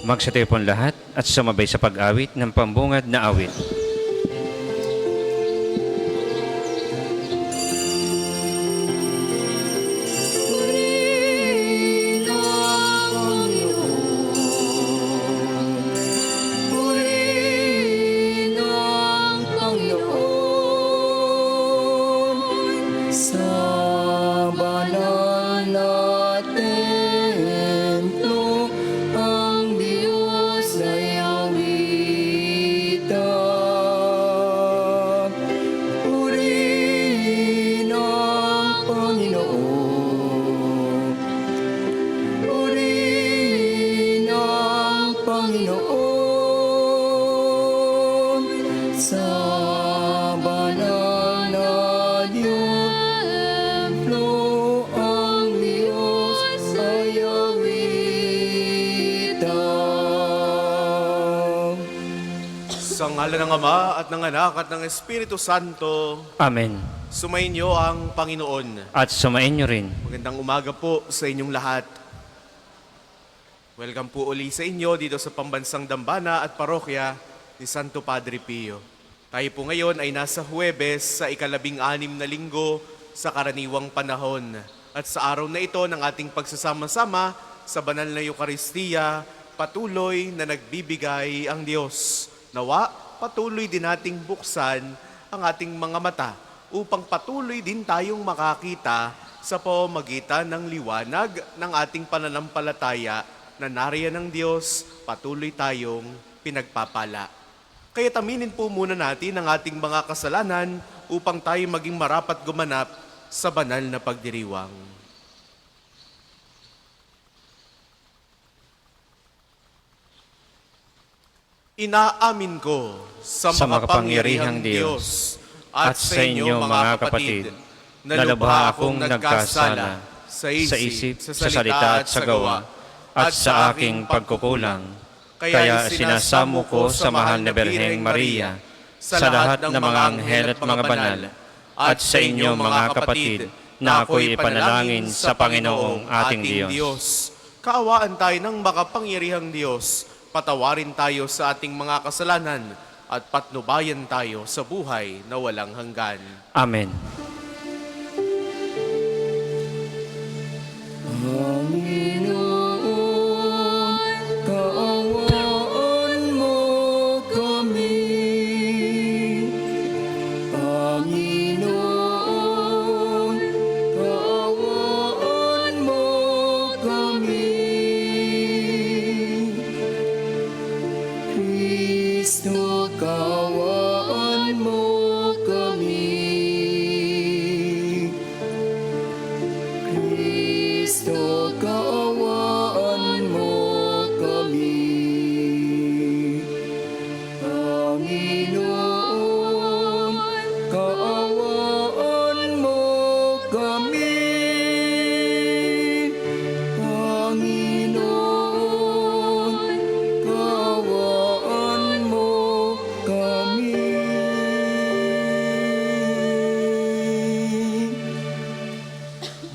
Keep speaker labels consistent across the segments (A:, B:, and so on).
A: Magsatipon lahat at sumabay sa pag-awit ng pambungad na awit.
B: Sa ngalan ng Ama at ng Anak at ng Espiritu Santo,
A: Amen.
B: sumainyo ang Panginoon.
A: At sumain nyo rin.
B: Magandang umaga po sa inyong lahat. Welcome po uli sa inyo dito sa Pambansang Dambana at Parokya ni Santo Padre Pio. Tayo po ngayon ay nasa Huwebes sa ika-12 na linggo sa karaniwang panahon. At sa araw na ito ng ating pagsasama-sama sa banal na Eukaristiya, patuloy na nagbibigay ang Diyos. Nawa, patuloy din nating buksan ang ating mga mata upang patuloy din tayong makakita sa pamamagitan ng liwanag ng ating pananampalataya na nariyan ng Diyos, patuloy tayong pinagpapala. Kaya taminin po muna natin ang ating mga kasalanan upang tayo maging marapat gumanap sa banal na pagdiriwang. Inaamin ko sa makapangyarihang Diyos at sa inyo mga kapatid na lubha akong nagkasala sa isip, sa salita at sa gawa at sa aking pagkukulang. Kaya sinasamo ko sa mahal na Birheng Maria, sa lahat ng mga anghel at mga banal, at sa inyo mga kapatid na ako'y ipanalangin sa Panginoong ating Diyos. Kaawaan tayo ng makapangyarihang Diyos, patawarin tayo sa ating mga kasalanan at patnubayan tayo sa buhay na walang hanggan.
A: Amen.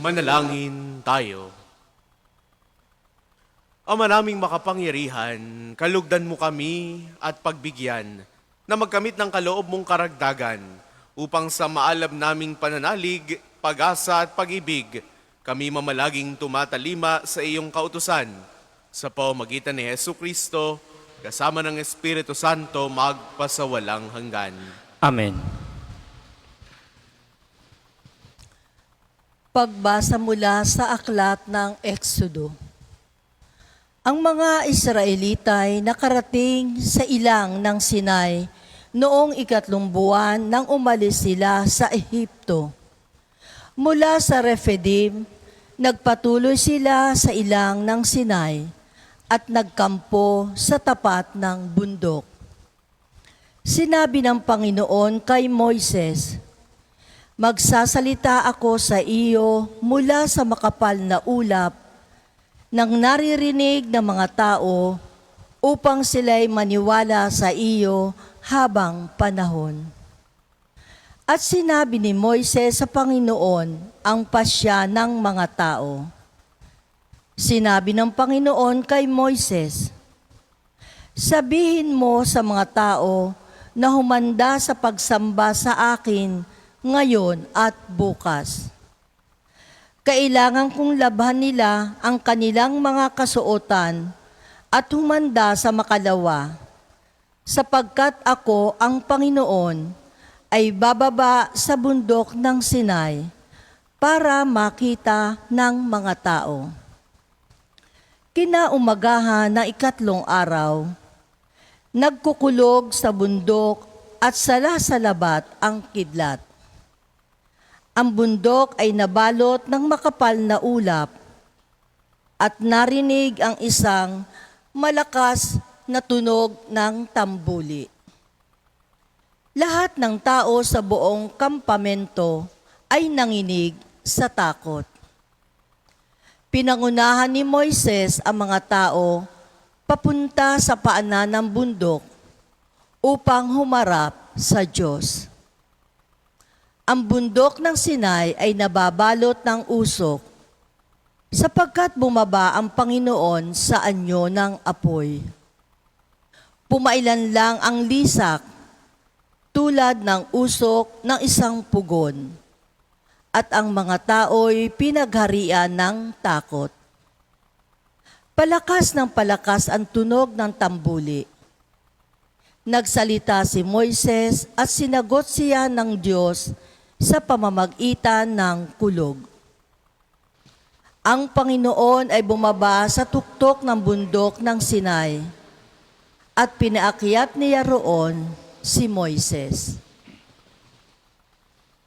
B: Manalangin tayo. Ama naming makapangyarihan, kalugdan mo kami at pagbigyan na magkamit ng kaloob mong karagdagan upang sa maalab naming pananalig, pag-asa at pag-ibig, kami mamalaging tumatalima sa iyong kautusan. Sa pamamagitan ni Jesucristo, kasama ng Espiritu Santo, magpasawalang hanggan.
A: Amen.
C: Pagbasa mula sa aklat ng Exodo. Ang mga Israelita ay nakarating sa ilang ng Sinai noong 3 buwan nang umalis sila sa Ehipto. Mula sa Refidim, nagpatuloy sila sa ilang ng Sinai at nagkampo sa tapat ng bundok. Sinabi ng Panginoon kay Moises, "Magsasalita ako sa iyo mula sa makapal na ulap nang naririnig ng mga tao upang sila'y maniwala sa iyo habang panahon." At sinabi ni Moises sa Panginoon ang pasya ng mga tao. Sinabi ng Panginoon kay Moises, Sabihin mo sa mga tao na humanda sa pagsamba sa akin ngayon at bukas. Kailangan kong labhan nila ang kanilang mga kasuotan at humanda sa makalawa, sapagkat ako, ang Panginoon, ay bababa sa bundok ng Sinai para makita ng mga tao. Kinaumagahan ng 3 araw, nagkukulog sa bundok at salasalabat ang kidlat. Ang bundok ay nabalot ng makapal na ulap at narinig ang isang malakas na tunog ng tambuli. Lahat ng tao sa buong kampamento ay nanginig sa takot. Pinangunahan ni Moises ang mga tao papunta sa paanan ng bundok upang humarap sa Diyos. Ang bundok ng Sinai ay nababalot ng usok sapagkat bumaba ang Panginoon sa anyo ng apoy. Pumailan lang ang lisak tulad ng usok ng isang pugon at ang mga tao'y pinagharian ng takot. Palakas ng palakas ang tunog ng tambuli. Nagsalita si Moises at sinagot siya ng Diyos sa pamamagitan ng kulog. Ang Panginoon ay bumaba sa tuktok ng bundok ng Sinai at pinaakyat niya roon si Moises.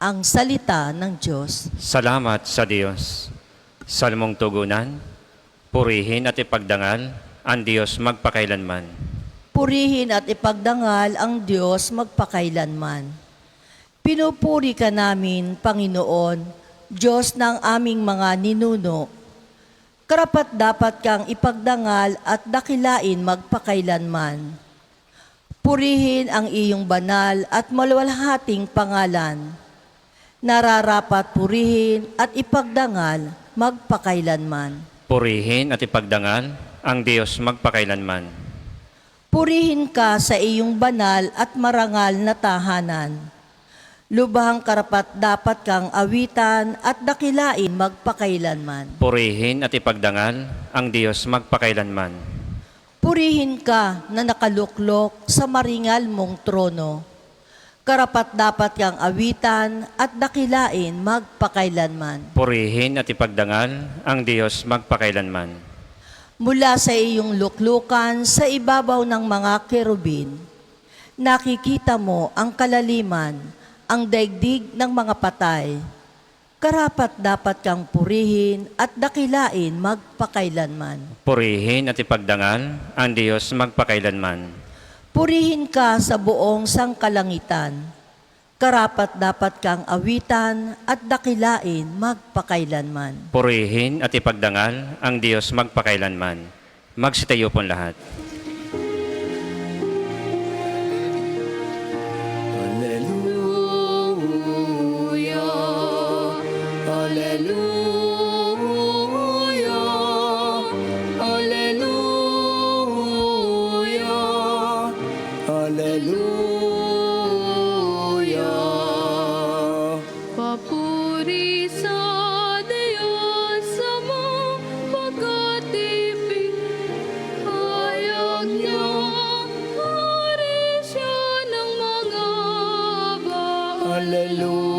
C: Ang salita ng Diyos.
A: Salamat sa Diyos. Salmong tugunan, purihin at ipagdangal ang Diyos magpakailanman.
C: Purihin at ipagdangal ang Diyos magpakailanman. Pinupuri ka namin, Panginoon, Diyos ng aming mga ninuno. Karapat-dapat kang ipagdangal at dakilain magpakailanman. Purihin ang iyong banal at maluwalhating pangalan. Nararapat purihin at ipagdangal magpakailanman.
A: Purihin at ipagdangal ang Diyos magpakailanman.
C: Purihin ka sa iyong banal at marangal na tahanan. Lubhang karapat-dapat kang awitan at dakilain magpakailanman.
A: Purihin at ipagdangal ang Diyos magpakailanman.
C: Purihin ka na nakaluklok sa maringal mong trono. Karapat-dapat kang awitan at dakilain magpakailanman.
A: Purihin at ipagdangal ang Diyos magpakailanman.
C: Mula sa iyong luklukan sa ibabaw ng mga kerubin, nakikita mo ang kalaliman, ang daigdig ng mga patay. Karapat-dapat kang purihin at dakilain magpakailanman.
A: Purihin at ipagdangal ang Diyos magpakailanman.
C: Purihin ka sa buong sangkalangitan. Karapat-dapat kang awitan at dakilain magpakailanman.
A: Purihin at ipagdangal ang Diyos magpakailanman. Magsitayo pong lahat.
D: Papuri sa Diyos sama pagkatipid, hayag niya, hari siya ng mga bahay.
E: Hallelujah,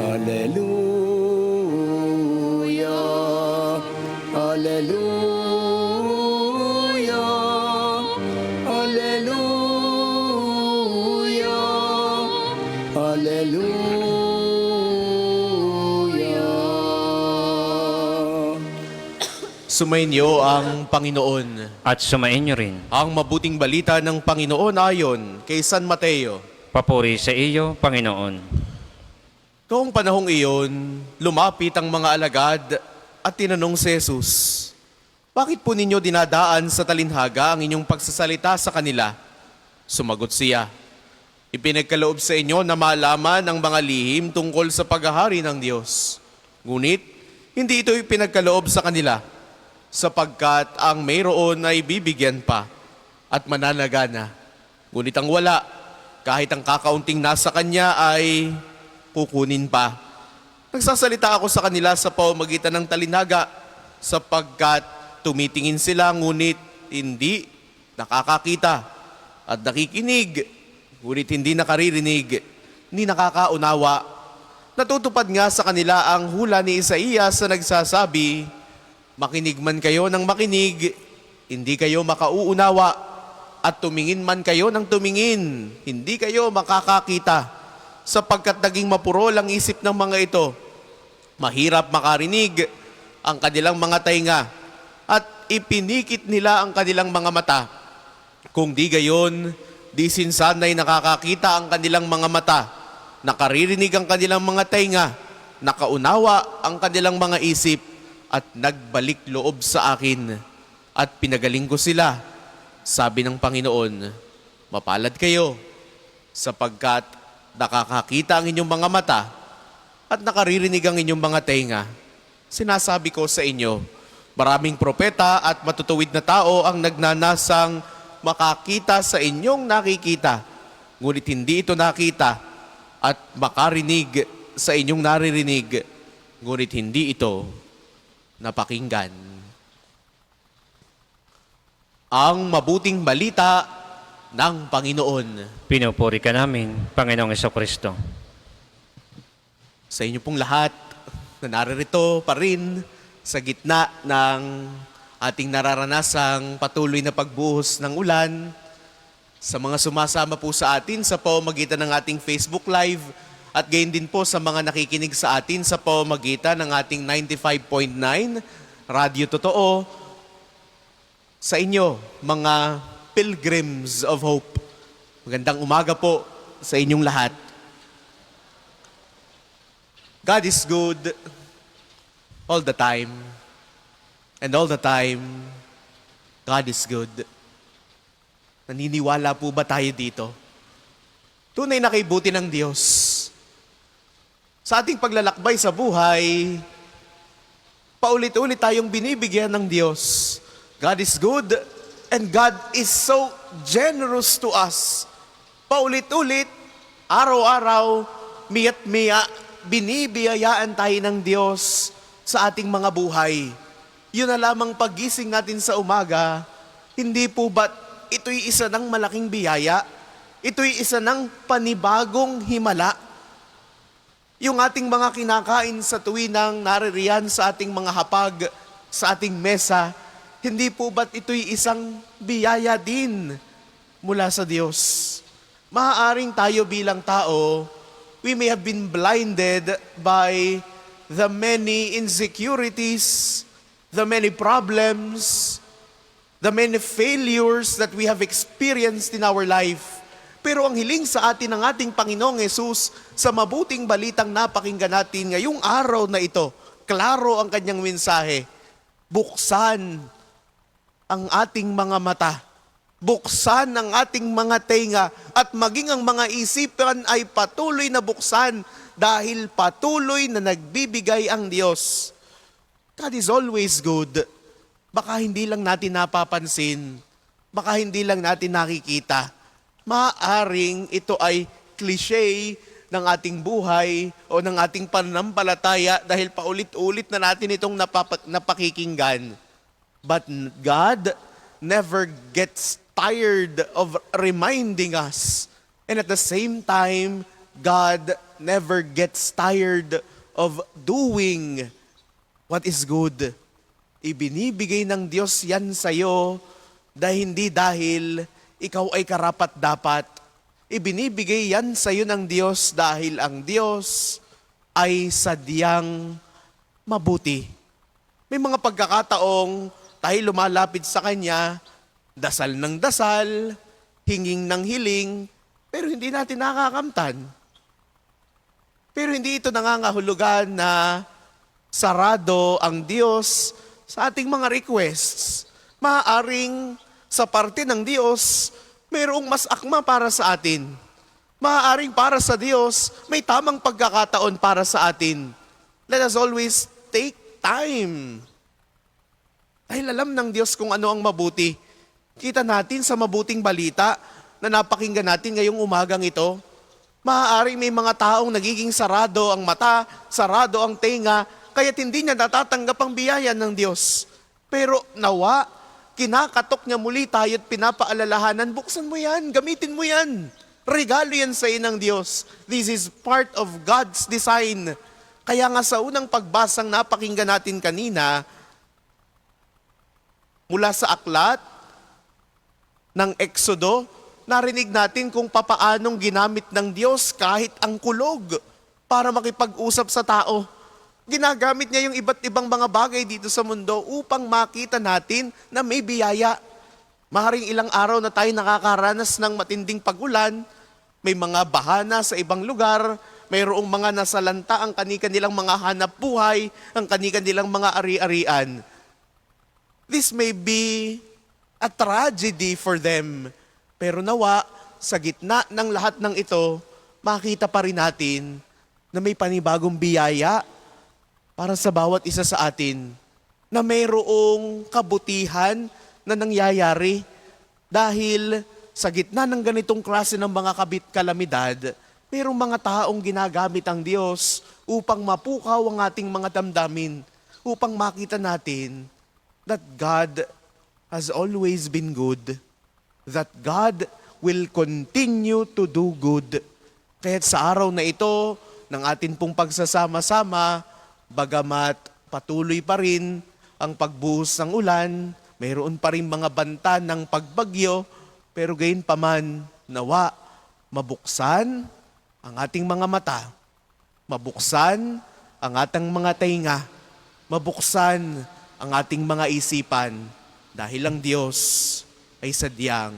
E: Hallelujah, Hallelujah, Hallelujah, Hallelujah.
B: Sumainyo ang Panginoon.
A: At sumainyo rin.
B: Ang mabuting balita ng Panginoon ayon kay San Mateo.
A: Papuri sa iyo, Panginoon.
B: Noong panahong iyon, lumapit ang mga alagad at tinanong si Jesus, "Bakit po ninyo dinadaan sa talinhaga ang inyong pagsasalita sa kanila?" Sumagot siya, "Ipinagkaloob sa inyo na malaman ang mga lihim tungkol sa paghahari ng Diyos. Ngunit, hindi ito ipinagkaloob sa kanila. sapagkat ang mayroon ay bibigyan pa at mananagana. Ngunit ang wala, kahit ang kakaunting nasa kanya ay kukunin pa. Nagsasalita ako sa kanila sa pamamagitan ng talinaga sapagkat tumitingin sila ngunit hindi nakakakita at nakikinig ngunit hindi nakaririnig, hindi nakakaunawa. Natutupad nga sa kanila ang hula ni Isaías na nagsasabi, makinig man kayo ng makinig, hindi kayo makauunawa, at tumingin man kayo ng tumingin, hindi kayo makakakita, sapagkat naging mapurol ang isip ng mga ito. Mahirap makarinig ang kanilang mga tainga, at ipinikit nila ang kanilang mga mata. Kung di gayon, di sinsanay nakakakita ang kanilang mga mata, nakaririnig ang kanilang mga tainga, nakaunawa ang kanilang mga isip, at nagbalik loob sa akin, at pinagaling ko sila. Sabi ng Panginoon, mapalad kayo, sapagkat nakakakita ang inyong mga mata, at nakaririnig ang inyong mga tainga. Sinasabi ko sa inyo, maraming propeta at matutuwid na tao ang nagnanasang makakita sa inyong nakikita, ngunit hindi ito nakita, at makarinig sa inyong naririnig, ngunit hindi ito napakinggan. Ang mabuting balita ng Panginoon.
A: Pinupuri ka namin, Panginoong Jesucristo.
B: Sa inyo pong lahat na naririto pa rin sa gitna ng ating nararanasang patuloy na pagbuhos ng ulan, sa mga sumasama po sa atin sa pamamagitan ng ating Facebook Live, at gayon din po sa mga nakikinig sa atin sa pamamagitan ng ating 95.9 Radyo Totoo, sa inyo, mga Pilgrims of Hope. Magandang umaga po sa inyong lahat. God is good all the time. And all the time, God is good. Naniniwala po ba tayo dito? Tunay na kaibuti ng Diyos. Sa ating paglalakbay sa buhay, paulit-ulit tayong binibigyan ng Diyos. God is good and God is so generous to us. Paulit-ulit, araw-araw, miya't-miya, binibiyayaan tayo ng Diyos sa ating mga buhay. Yun na lamang paggising natin sa umaga, hindi po ba't ito'y isa ng malaking biyaya? Ito'y isa ng panibagong himala. Yung ating mga kinakain sa tuwinang naririyan sa ating mga hapag, sa ating mesa, hindi po ba't ito'y isang biyaya din mula sa Diyos? Maaaring tayo bilang tao, we may have been blinded by the many insecurities, the many problems, the many failures that we have experienced in our life. Pero ang hiling sa atin ng ating Panginoong Yesus sa mabuting balitang napakinggan natin ngayong araw na ito, klaro ang kanyang mensahe. Buksan ang ating mga mata. Buksan ang ating mga tenga at maging ang mga isipan ay patuloy na buksan dahil patuloy na nagbibigay ang Diyos. God is always good. Baka hindi lang natin napapansin, baka hindi lang natin nakikita. Maaaring ito ay cliche ng ating buhay o ng ating pananampalataya dahil paulit-ulit na natin itong napakikinggan. But God never gets tired of reminding us. And at the same time, God never gets tired of doing what is good. Ibinibigay ng Diyos yan sa'yo hindi dahil ikaw ay karapat-dapat. Ibinibigay yan sa'yo ng Diyos dahil ang Diyos ay sadyang mabuti. May mga pagkakataong tayo lumalapit sa Kanya, dasal ng dasal, hinging ng hiling, pero hindi natin nakakamtan. Pero hindi ito nangangahulugan na sarado ang Diyos sa ating mga requests. Maaaring sa parte ng Diyos, mayroong mas akma para sa atin. Maaaring para sa Diyos, may tamang pagkakataon para sa atin. Let us always take time Dahil alam ng Diyos kung ano ang mabuti. Kita natin sa mabuting balita na napakinggan natin ngayong umagang ito. Maaaring may mga taong nagiging sarado ang mata, sarado ang tenga, kaya't hindi niya natatanggap ang biyaya ng Diyos. Pero nawa, kinakatok niya muli tayo at pinapaalalahanan, buksan mo yan, gamitin mo yan. Regalo yan sa ng Diyos. This is part of God's design. Kaya nga sa unang pagbasang napakinggan natin kanina, mula sa aklat ng Exodo, narinig natin kung papaanong ginamit ng Diyos kahit ang kulog para makipag-usap sa tao. Ginagamit niya yung iba't ibang mga bagay dito sa mundo upang makita natin na may biyaya. Maaaring ilang araw na tayo nakakaranas ng matinding pagulan, may mga bahana sa ibang lugar, mayroong mga nasalanta ang kanilang mga hanap buhay, ang kanilang mga ari-arian. This may be a tragedy for them. Pero nawa, sa gitna ng lahat ng ito, makita pa rin natin na may panibagong biyaya para sa bawat isa sa atin, na mayroong kabutihan na nangyayari dahil sa gitna ng ganitong klase ng mga kalamidad, mayroong mga taong ginagamit ang Diyos upang mapukaw ang ating mga damdamin, upang makita natin that God has always been good, that God will continue to do good. Kaya't sa araw na ito, ng atin pong pagsasama-sama, bagamat patuloy pa rin ang pagbuhos ng ulan, mayroon pa rin mga banta ng pagbagyo, pero gayon paman, nawa, mabuksan ang ating mga mata, mabuksan ang ating mga tainga, mabuksan ang ating mga isipan, dahil ang Diyos ay sadyang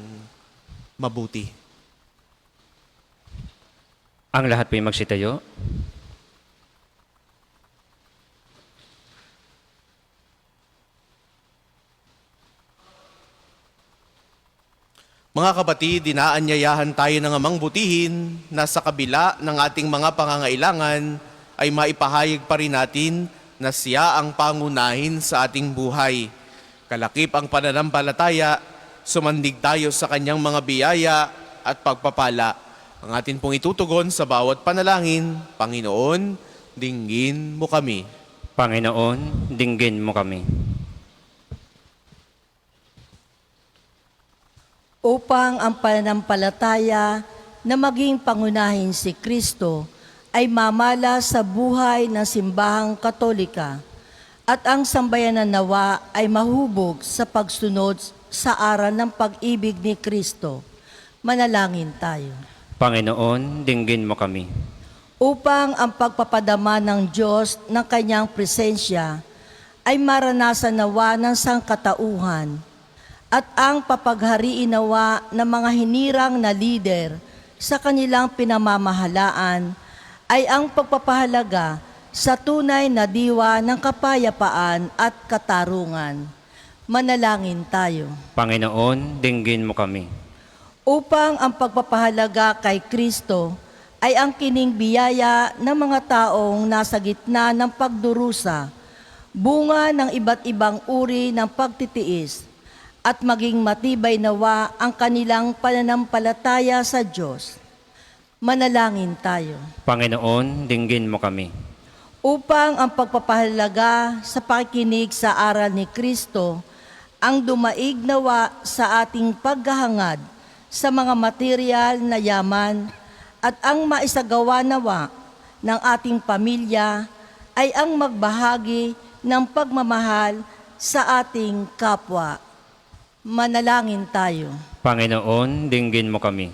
B: mabuti.
A: Ang lahat po'y magsitayo.
B: Mga kapatid, dinaanyayahan tayo ng amang butihin na sa kabila ng ating mga pangangailangan ay maipahayag pa rin natin na siya ang pangunahin sa ating buhay. Kalakip ang pananampalataya, sumandig tayo sa kanyang mga biyaya at pagpapala. Ang atin pong itutugon sa bawat panalangin, Panginoon, dinggin mo kami.
A: Panginoon, dinggin mo kami.
C: Upang ang pananampalataya na maging pangunahin si Kristo ay mamala sa buhay ng simbahang Katolika at ang sambayanan nawa ay mahubog sa pagsunod sa aral ng pag-ibig ni Kristo. Manalangin tayo.
A: Panginoon, dinggin mo kami.
C: Upang ang pagpapadama ng Diyos ng kanyang presensya ay maranasan nawa ng sangkatauhan at ang papaghariin nawa ng mga hinirang na lider sa kanilang pinamamahalaan ay ang pagpapahalaga sa tunay na diwa ng kapayapaan at katarungan. Manalangin tayo.
A: Panginoon, dinggin mo kami.
C: Upang ang pagpapahalaga kay Kristo ay ang kining biyaya ng mga taong nasa gitna ng pagdurusa, bunga ng iba't ibang uri ng pagtitiis, at maging matibay nawa ang kanilang pananampalataya sa Diyos. Manalangin tayo.
A: Panginoon, dinggin mo kami.
C: Upang ang pagpapahalaga sa pakikinig sa aral ni Kristo ang dumaig nawa sa ating paghahangad sa mga material na yaman at ang maisagawa nawa ng ating pamilya ay ang magbahagi ng pagmamahal sa ating kapwa. Manalangin tayo.
A: Panginoon, dinggin mo kami.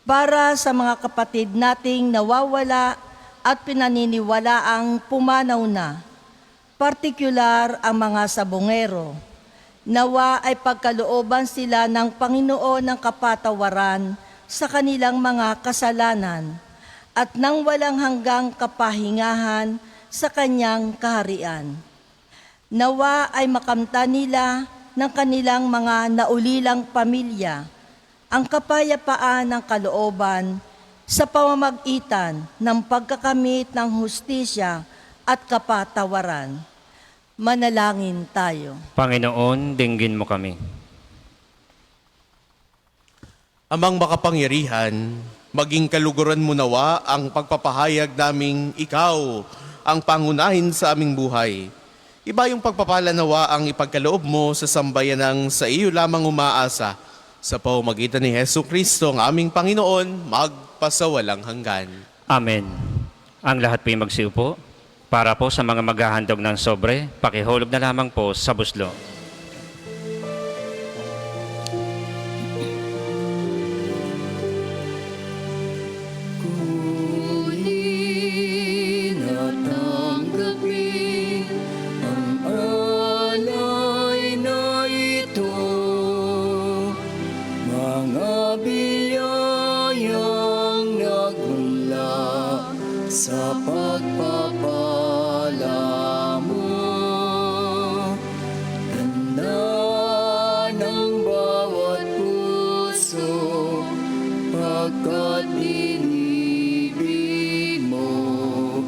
C: Para sa mga kapatid nating nawawala at pinaniniwalaang pumanaw na, partikular ang mga sabongero, nawa ay pagkalooban sila ng Panginoon ng kapatawaran sa kanilang mga kasalanan at nang walang hanggang kapahingahan sa kanyang kaharian. Nawa ay makamta nila ng kanilang mga naulilang pamilya ang kapayapaan ng kalooban sa pamamagitan ng pagkakamit ng hustisya at kapatawaran. Manalangin tayo.
A: Panginoon, dinggin mo kami.
B: Amang makapangyarihan, maging kaluguran mo nawa ang pagpapahayag naming ikaw ang pangunahin sa aming buhay. Iba yung pagpapala nawa ang ipagkaloob mo sa sambayanang sa iyo lamang umaasa. Sa pamamagitan ni Hesu Kristo, ang aming Panginoon, magpasawalang hanggan.
A: Amen. Ang lahat po'y magsiupo. Para po sa mga maghahandog ng sobre, pakihulog na lamang po sa buslo.
E: Kunin at tanggapin ang alay na ito, mga biyayang nagmula sa pagpapala mo. Tanda ng bawat puso, pagkat binibig mo,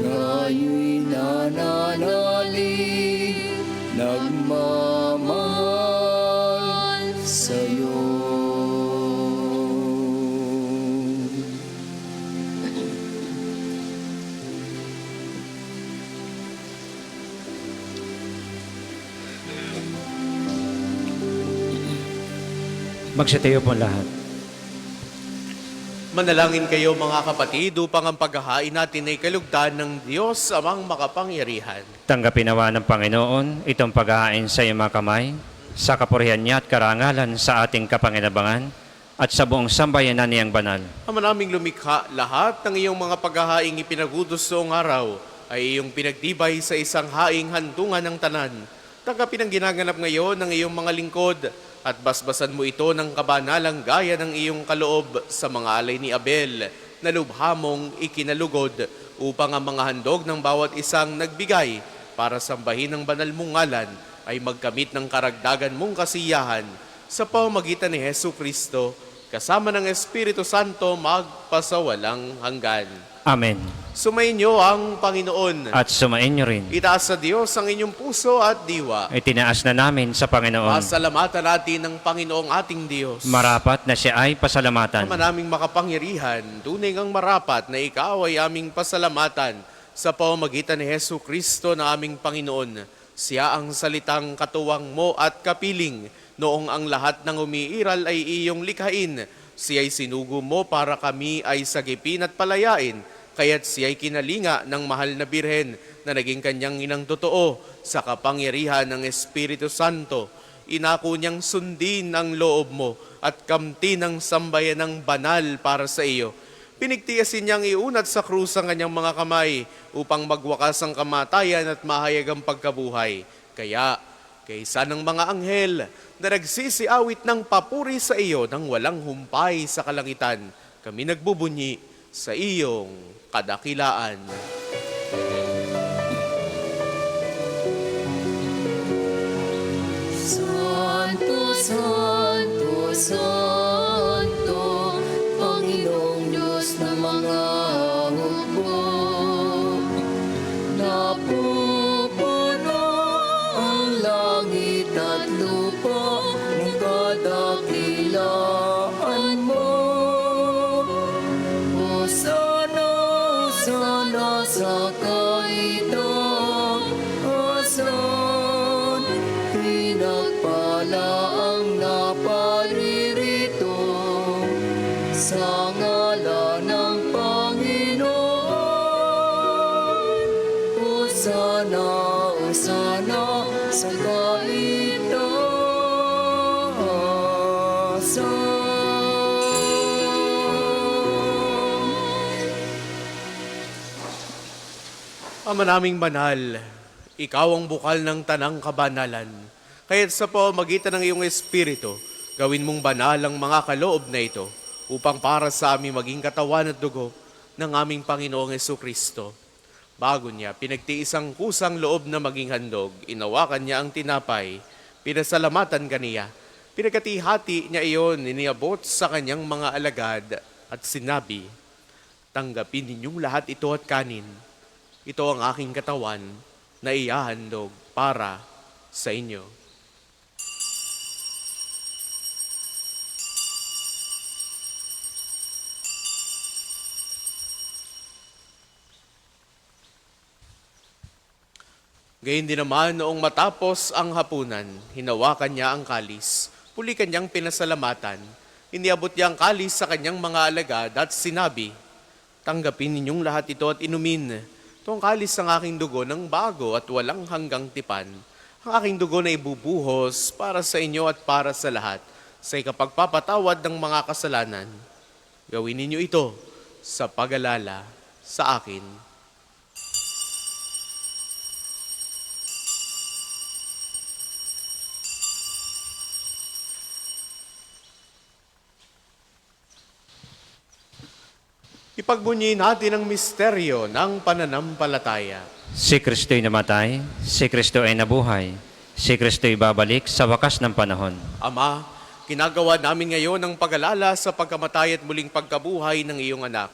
E: ngayon'y nananalig, nagmamahal sa'yo.
A: Magsitayo po lahat.
B: Manalangin kayo mga kapatid upang ang paghahain natin ay kalugdan ng Diyos amang makapangyarihan.
A: Tanggapin nawa ng Panginoon itong paghahain sa iyong mga kamay, sa kapurihan niya at karangalan sa ating kapanginabangan, at sa buong sambayanan niyang banal.
B: Ama naming lumikha, lahat ng iyong mga paghahaing ipinagutos noong araw ay iyong pinagtibay sa isang haing handungan ng tanan. Tanggapin ang ginaganap ngayon ng iyong mga lingkod at basbasan mo ito ng kabanalang gaya ng iyong kaloob sa mga alay ni Abel na lubhamong ikinalugod upang ang mga handog ng bawat isang nagbigay para sambahin ang banal mong ngalan ay magkamit ng karagdagan mong kasiyahan sa pamamagitan ni Hesu Kristo kasama ng Espiritu Santo magpasawalang hanggan.
A: Amen.
B: Sumainyo ang Panginoon.
A: At sumain niyo rin.
B: Itaas sa Diyos ang inyong puso at diwa.
A: Itinaas na namin sa Panginoon.
B: Pasalamatan natin ng Panginoong ating Diyos.
A: Marapat na siya ay pasalamatan.
B: Ama naming makapangyarihan, tunay ngang marapat na ikaw ay aming pasalamatan sa pamamagitan ni Hesu Kristo na aming Panginoon. Siya ang salitang katuwang mo at kapiling noong ang lahat ng umiiral ay iyong likhain. Siya'y sinugo mo para kami ay sagipin at palayain, kaya't siya'y kinalinga ng mahal na birhen na naging kanyang inang totoo sa kapangyarihan ng Espiritu Santo. Inako niyang sundin ang loob mo at kamtin ang sambayan ng banal para sa iyo. Pinigtiyasin niyang iunat sa krus ang kanyang mga kamay upang magwakas ang kamatayan at mahayag ang pagkabuhay. Kaya, kaysa ng mga anghel na nagsisiawit ng papuri sa iyo nang walang humpay sa kalangitan, kami nagbubunyi sa iyong kadakilaan.
E: Santo, Santo, Santo, Panginoong Diyos ng mga hukbo, napupuno ang langit at lupa ng kadakilaan mo. Hosana, Hosana sa kaitaasan, pinagpala ang naparirito sa ngalan ng Panginoon. Hosana, Hosana sa kaitaasan.
B: Ama naming banal, ikaw ang bukal ng tanang kabanalan. Kaya't sa pamamagitan ng iyong Espiritu, gawin mong banal ang mga kaloob na ito upang para sa aming maging katawan at dugo ng aming Panginoong Jesucristo. Bago niya, pinagtiis ang kusang loob na maging handog, inawakan niya ang tinapay, pinasalamatan kaniya, pinagkatihati niya iyon, iniabot sa kanyang mga alagad at sinabi, "Tanggapin ninyong lahat ito at kanin. Ito ang aking katawan na ihahandog para sa inyo. Gayun din naman noong matapos ang hapunan, hinawakan niya ang kalis, puli kanyang pinasalamatan, iniabot niya ang kalis sa kanyang mga alagad at sinabi, "Tanggapin ninyong lahat ito at inumin. Ito ang kalis ng aking dugo ng bago at walang hanggang tipan. Ang aking dugo na ibubuhos para sa inyo at para sa lahat, sa ikapagpapatawad ng mga kasalanan. Gawin ninyo ito sa pag-alala sa akin." Ipagbunyi natin ang misteryo ng pananampalataya.
A: Si Kristo'y namatay, si Kristo ay nabuhay, si Kristo'y babalik sa wakas ng panahon.
B: Ama, ginagawa namin ngayon ang pag-alala sa pagkamatay at muling pagkabuhay ng iyong anak.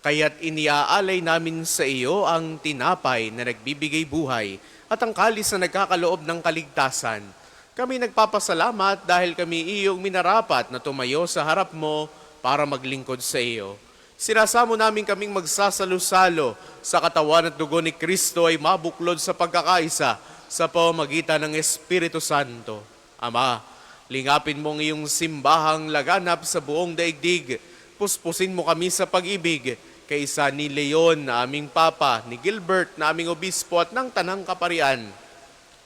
B: Kaya't iniaalay namin sa iyo ang tinapay na nagbibigay buhay at ang kalis na nagkakaloob ng kaligtasan. Kami nagpapasalamat dahil kami iyong minarapat na tumayo sa harap mo para maglingkod sa iyo. Sinasamo namin kaming magsasalo-salo sa katawan at dugo ni Kristo ay mabuklod sa pagkakaisa sa pamamagitan ng Espiritu Santo. Ama, lingapin mo ang iyong simbahang laganap sa buong daigdig. Puspusin mo kami sa pag-ibig kaysa ni Leon na aming Papa, ni Gilbert na aming Obispo at ng Tanang Kaparian.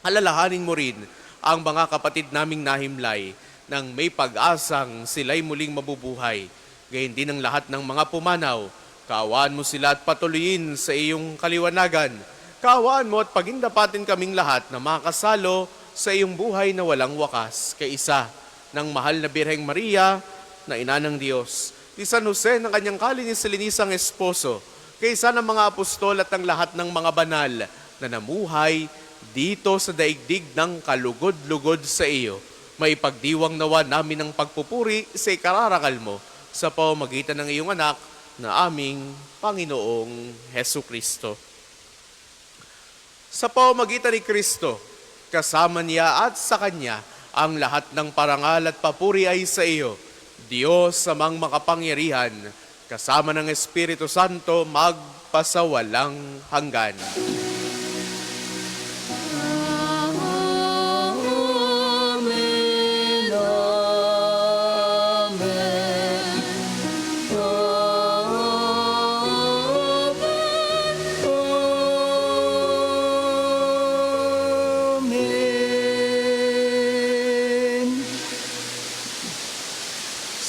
B: Alalahanin mo rin ang mga kapatid naming nahimlay nang may pag-asang sila'y muling mabubuhay. Gayun din ang lahat ng mga pumanaw. Kaawaan mo sila at patuloyin sa iyong kaliwanagan. Kaawaan mo at pagindapatin kaming lahat na makasalo sa iyong buhay na walang wakas. Kaisa ng mahal na Birheng Maria na ina ng Diyos, ni San Jose ng kanyang kalinis-linisang esposo, kaisa ng mga apostol at ng lahat ng mga banal na namuhay dito sa daigdig ng kalugod-lugod sa iyo. May pagdiwang nawa namin ng pagpupuri sa ikararangal mo sa pamamagitan ng iyong anak na aming Panginoong Hesu Kristo. Sa pamamagitan ni Kristo, kasama niya at sa Kanya, ang lahat ng parangal at papuri ay sa iyo, Diyos amang makapangyarihan, kasama ng Espiritu Santo, magpasawalang hanggan.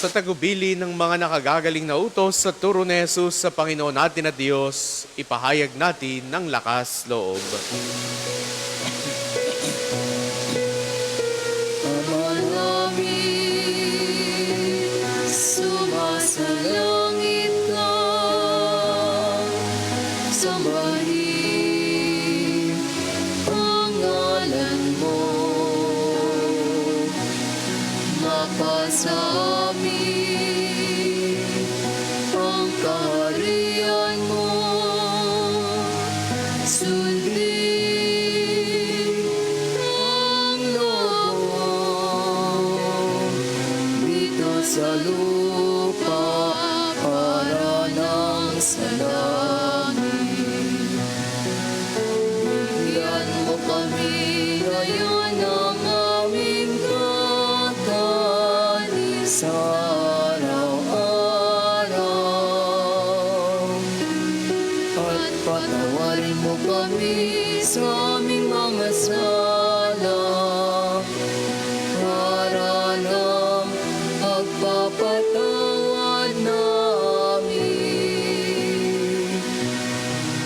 B: Sa tagubili ng mga nakagagaling na utos sa turo ni Jesus sa Panginoon natin at Diyos, ipahayag natin ng lakas loob.
E: Ama namin, sumasalangit ka, sambahin ang ngalan mo, mapasa ang kaharian mo, sundin ang loob mo, dito sa lupa para nang sa langit. Bigyan mo kami ngayon ng aming kakanin sa patawarin mo kami sa aming mga sala para ng pagpapatawad namin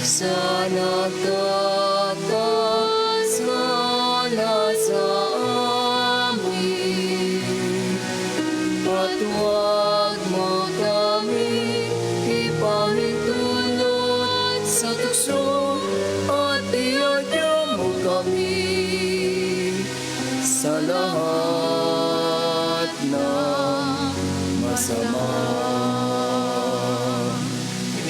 E: sa nagkakasala sa amin, at huwag mo kami ipahintulot sa tukso, at iadya mo kami sa lahat ng masama.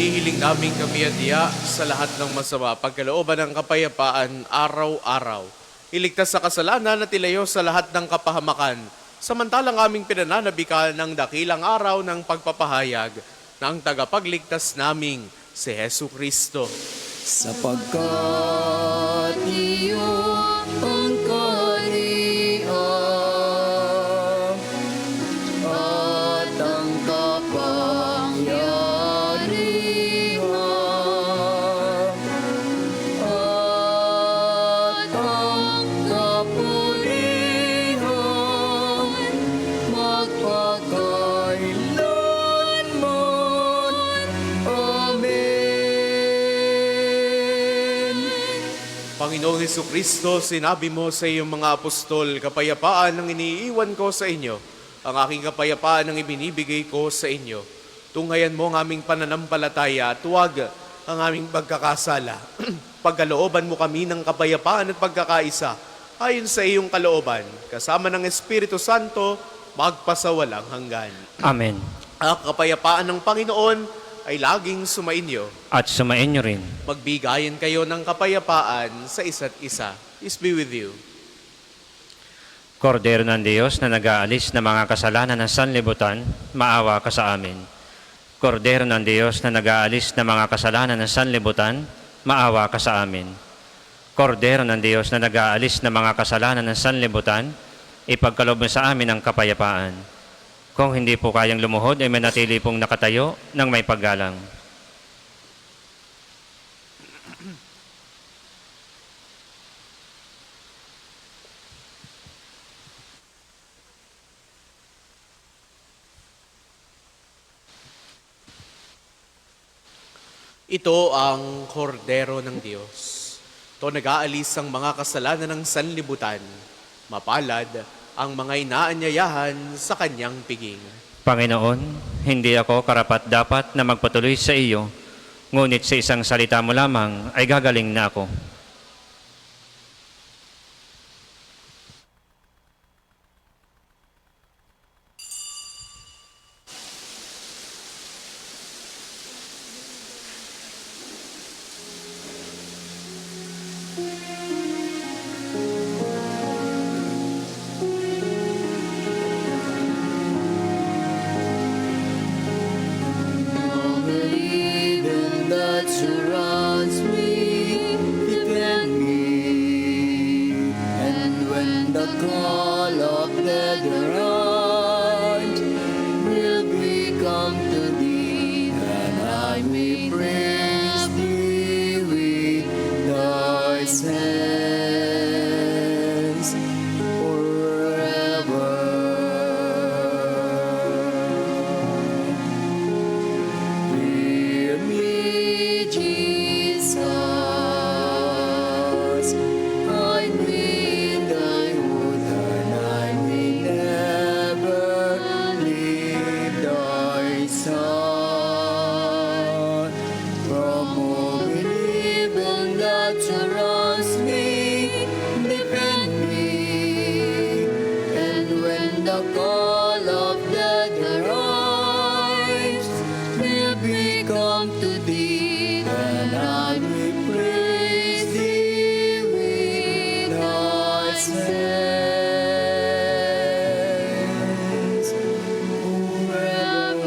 B: Hinihiling namin kami adya sa lahat ng masama, pagkalooban ng kapayapaan araw-araw. Iligtas sa kasalanan at ilayo sa lahat ng kapahamakan. Samantalang aming pinananabikan ng dakilang araw ng pagpapahayag ng tagapagligtas naming si Hesu Kristo.
E: Sapagkat iyo ang kaharian at ang kapangyarihan at ang kapulihan magpakailanman. Amen.
B: Panginoong Hesu Kristo, sinabi mo sa iyong mga apostol, kapayapaan ang iniiwan ko sa inyo, ang aking kapayapaan ang ibinibigay ko sa inyo. Tunghayan mo ang aming pananampalataya at huwag ang aming pagkakasala. Pagkalooban mo kami ng kapayapaan at pagkakaisa, ayon sa iyong kalooban, kasama ng Espiritu Santo, magpasawalang hanggan.
A: Amen.
B: Ang kapayapaan ng Panginoon ay laging sumainyo.
A: At sumain niyo rin.
B: Magbigayan kayo ng kapayapaan sa isa't isa. Peace be with you.
A: Kordero ng Diyos na nag-aalis ng mga kasalanan ng sanlibutan, maawa ka sa amin. Kordero ng Diyos na nag-aalis ng mga kasalanan ng sanlibutan, maawa ka sa amin. Kordero ng Diyos na nag-aalis ng mga kasalanan ng sanlibutan, ipagkaloob mo sa amin ang kapayapaan. Kung hindi po kayang lumuhod, ay manatili pong nakatayo ng may paggalang.
B: Ito ang kordero ng Diyos. Ito nag-aalis ang mga kasalanan ng sanlibutan. Mapalad ang mga inaanyayahan sa kanyang piging.
A: Panginoon, hindi ako karapat-dapat na magpatuloy sa iyo, ngunit sa isang salita mo lamang ay gagaling na ako.
E: Even that surrounds me, defend me. And when the call of death arrives, will we come to thee, and I may praise thee with thy hands forever. Hear me, Jesus, hide me in thy wood, and I may never leave thy side. From all evil that surrounds me, defend me, and when the call of death arrives, will we come to thee, and I will praise thee with thy hands forever.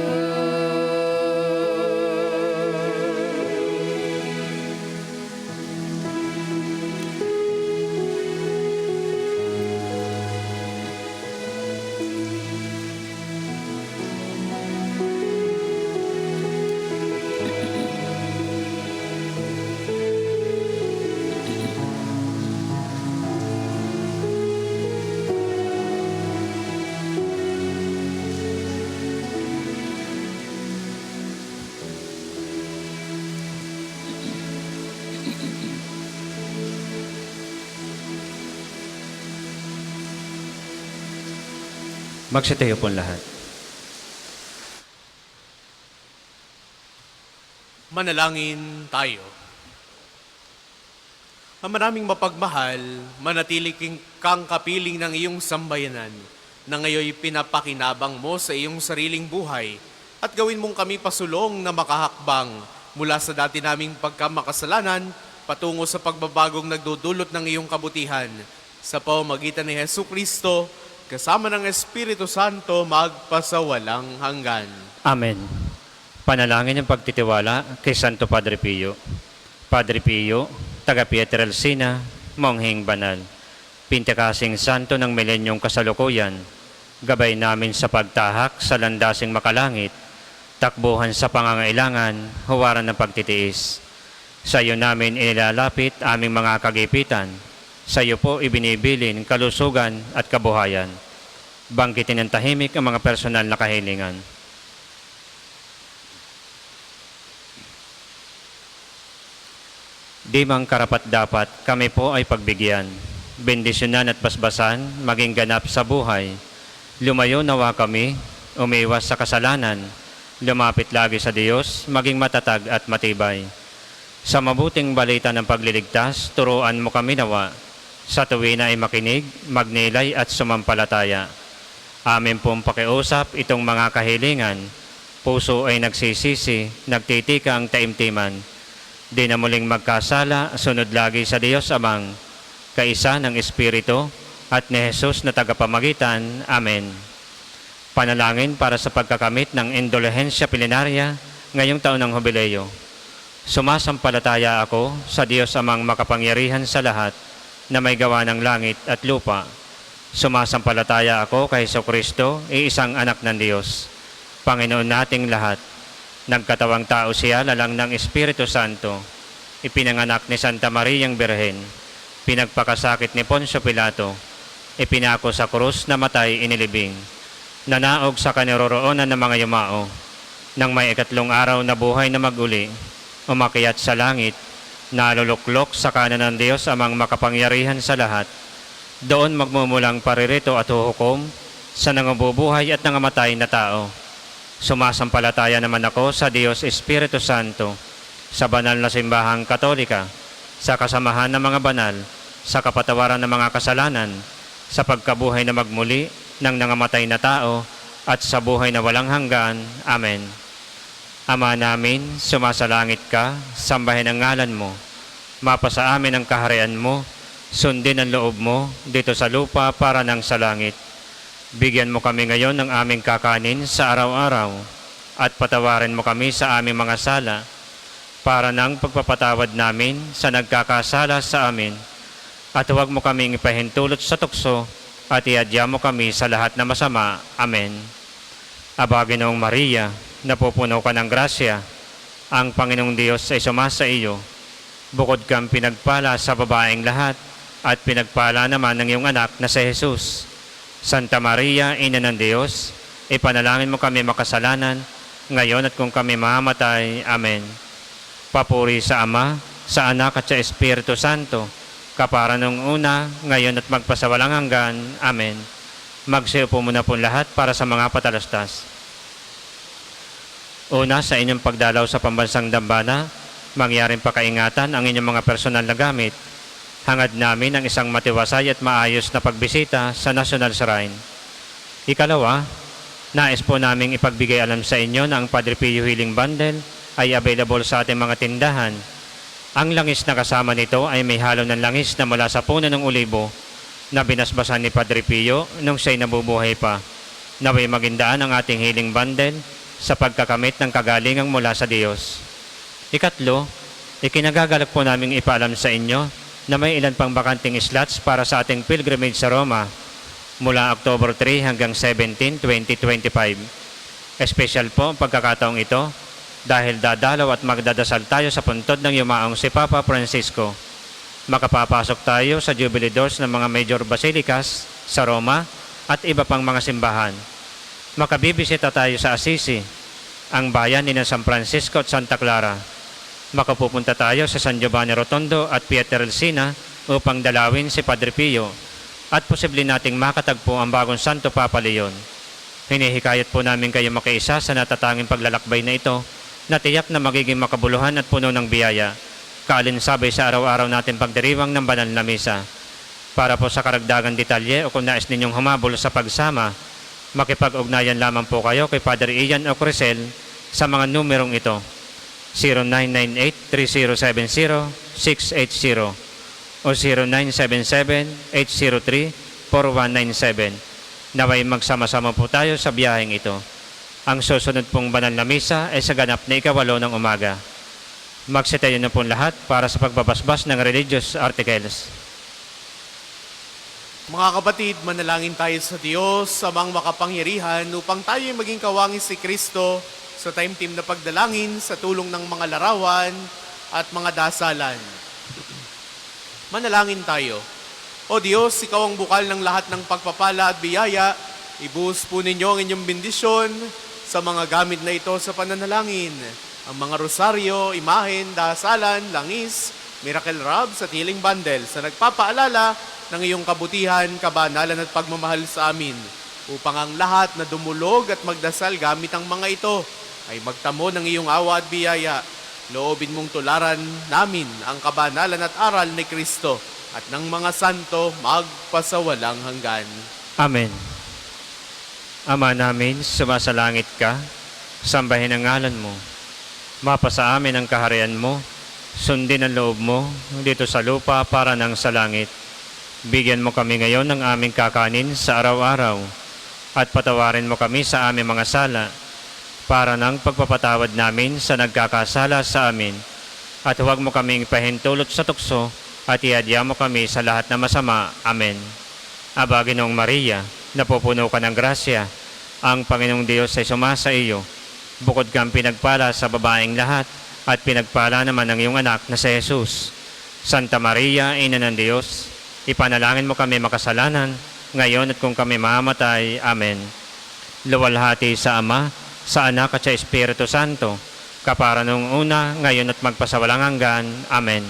A: Magsitayo po lahat.
B: Manalangin tayo. Ang maraming mapagmahal, manatili kang kapiling ng iyong sambayanan na ngayon pinapakinabang mo sa iyong sariling buhay at gawin mong kami pasulong na makahakbang mula sa dati naming pagkamakasalanan patungo sa pagbabagong nagdudulot ng iyong kabutihan. Sa pamamagitan ni Hesu Kristo, kasama ng Espiritu Santo, magpasawalang hanggan.
A: Amen. Panalangin ng pagtitiwala kay Santo Padre Pio. Padre Pio, taga Pietrelcina, Mongheng Banal, Pintakasing Santo ng milenyong kasalukuyan, gabay namin sa pagtahak sa landasing makalangit, takbuhan sa pangangailangan, huwaran ng pagtitiis. Sa iyo namin inilalapit aming mga kagipitan, sa iyo po ibinibilin kalusugan at kabuhayan. Bangkitin ng tahimik ang mga personal na kahilingan. Di mang karapat-dapat kami po ay pagbigyan, bendisyonan at basbasan, maging ganap sa buhay. Lumayo nawa kami, umiwas sa kasalanan, lumapit lagi sa Diyos, maging matatag at matibay. Sa mabuting balita ng pagliligtas, turuan mo kami nawa. Sa tuwina ay makinig, magnilay at sumampalataya. Amin pong pakiusap itong mga kahilingan. Puso ay nagsisisi, nagtitika ang taimtiman. Di na muling magkasala, sunod lagi sa Diyos Amang, kaisa ng Espiritu at ni Jesus na tagapamagitan. Amen. Panalangin para sa pagkakamit ng indulhensya plenaria ngayong taon ng Jubileo. Sumasampalataya ako sa Diyos Amang makapangyarihan sa lahat na may gawa ng langit at lupa. Sumasampalataya ako kay Jesucristo, iisang anak ng Diyos, Panginoon nating lahat. Nagkatawang tao siya lalang ng Espiritu Santo, ipinanganak ni Santa Mariang Birhen, pinagpakasakit ni Poncio Pilato, ipinako sa krus na matay inilibing, nanaog sa kaniroroonan ng mga yumao, nang may ikatlong araw na buhay na maguli, umakyat sa langit, naluluklok sa kanan ng Diyos Amang makapangyarihan sa lahat. Doon magmumulang paririto at huhukom sa nangabubuhay at nangamatay na tao. Sumasampalataya naman ako sa Diyos Espiritu Santo, sa banal na simbahang katolika, sa kasamahan ng mga banal, sa kapatawaran ng mga kasalanan, sa pagkabuhay na magmuli ng nangamatay na tao, at sa buhay na walang hanggan. Amen. Ama namin, sumasalangit ka, sambahin ang ngalan mo. Mapasa amin ang kaharian mo, sundin ang loob mo dito sa lupa para nang sa langit. Bigyan mo kami ngayon ng aming kakanin sa araw-araw at patawarin mo kami sa aming mga sala para nang pagpapatawad namin sa nagkakasala sa amin. At huwag mo kaming ipahintulot sa tukso at iadya mo kami sa lahat na masama. Amen. Aba, Ginoong Maria, napupuno ka ng grasya, ang Panginoong Diyos ay sumasa iyo. Bukod kang pinagpala sa babaeng lahat, at pinagpala naman ng iyong anak na si Jesus. Santa Maria, Ina ng Diyos, ipanalangin mo kami makasalanan, ngayon at kung kami mamamatay. Amen. Papuri sa Ama, sa Anak at sa Espiritu Santo, kapara nung una, ngayon at magpasawalang hanggan. Amen. Magsiupo muna po lahat para sa mga patalastas. Una, sa inyong pagdalaw sa pambansang dambana, mangyaring pakaingatan ang inyong mga personal na gamit. Hangad namin ang isang matiwasay at maayos na pagbisita sa National Shrine. Ikalawa, nais po naming ipagbigay alam sa inyo na ang Padre Pio Healing Bundle ay available sa ating mga tindahan. Ang langis na kasama nito ay may halo ng langis na mula sa puno ng olibo na binasbasan ni Padre Pio nung siya'y nabubuhay pa. Naway magindaan ang ating healing bundle sa pagkakamit ng kagalingang mula sa Diyos. Ikatlo, ikinagagalak po naming ipaalam sa inyo na may ilan pang bakanting slots para sa ating pilgrimage sa Roma mula October 3 hanggang 17, 2025. Espesyal po ang pagkakataong ito dahil dadalaw at magdadasal tayo sa puntod ng yumaong si Papa Francisco. Makapapasok tayo sa Jubilee Doors ng mga major basilicas sa Roma at iba pang mga simbahan. Makabibisita tayo sa Assisi, ang bayan ni San Francisco at Santa Clara. Makapupunta tayo sa San Giovanni Rotondo at Pietrelcina upang dalawin si Padre Pio at posible nating makatagpo ang bagong Santo Papa Leon. Hinihikayat po namin kayo makiisa sa natatanging paglalakbay na ito na tiyak na magiging makabuluhan at puno ng biyaya, kaalinsabay sa araw-araw natin pagdiriwang ng banal na misa. Para po sa karagdagang detalye o kung nais ninyong humabol sa pagsama, makipag-ugnayan lamang po kayo kay Padre Ian o Crisel sa mga numerong ito. 0998-3070-680 o 0977-803-4197. Naway magsama-sama po tayo sa biyaheng ito. Ang susunod pong banal na misa ay sa ganap na ikawalo ng umaga. Magsitayo na po lahat para sa pagbabasbas ng religious articles.
B: Mga kapatid, manalangin tayo sa Diyos, amang makapangyarihan, upang tayo maging kawangis si Kristo sa taimtim na pagdalangin sa tulong ng mga larawan at mga dasalan. Manalangin tayo. O Diyos, Ikaw ang bukal ng lahat ng pagpapala at biyaya. Ibuhos po ninyo ang inyong bendisyon sa mga gamit na ito sa pananalangin. Ang mga rosaryo, imahen, dasalan, langis, miracle robs at healing bundles na nagpapaalala ng iyong kabutihan, kabanalan at pagmamahal sa amin, upang ang lahat na dumulog at magdasal gamit ang mga ito ay magtamo ng iyong awa at biyaya. Loobin mong tularan namin ang kabanalan at aral ni Kristo at ng mga santo magpasawalang hanggan.
A: Amen. Ama namin, sumasalangit ka, sambahin ang ngalan mo. Mapasa amin ang kaharian mo, sundin ang loob mo dito sa lupa para nang sa langit. Bigyan mo kami ngayon ng aming kakanin sa araw-araw at patawarin mo kami sa aming mga sala para nang pagpapatawad namin sa nagkakasala sa amin. At huwag mo kaming pahintulot sa tukso at iadya mo kami sa lahat na masama. Amen. Aba, Ginoong Maria, napupuno ka ng grasya, ang Panginoong Diyos ay sumasa iyo. Bukod kang pinagpala sa babaeng lahat at pinagpala naman ng iyong anak na si Jesus. Santa Maria, Ina ng Diyos, ipanalangin mo kami makasalanan, ngayon at kung kami mamamatay. Amen. Luwalhati sa Ama, sa Anak at sa Espiritu Santo, kapara nung una, ngayon at magpasawalang hanggan. Amen.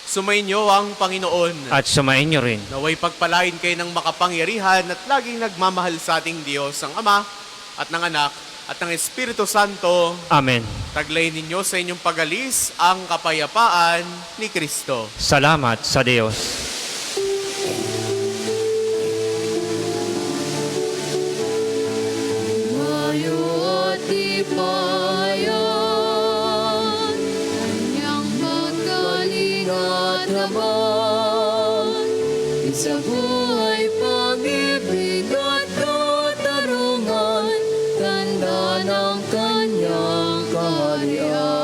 B: Sumainyo ang Panginoon.
A: At sumainyo rin.
B: Naway pagpalain kayo ng makapangyarihan at laging nagmamahal sa ating Diyos, ang Ama at ng Anak at ng Espiritu Santo.
A: Amen.
B: Taglay ninyo sa inyong pag-alis ang kapayapaan ni Kristo.
A: Salamat sa Diyos.
E: Mayo at tipayan, kanyang pagkaling at habang, sa buhay, pag-ibig at katarungan, tanda ng kanyang kaharian.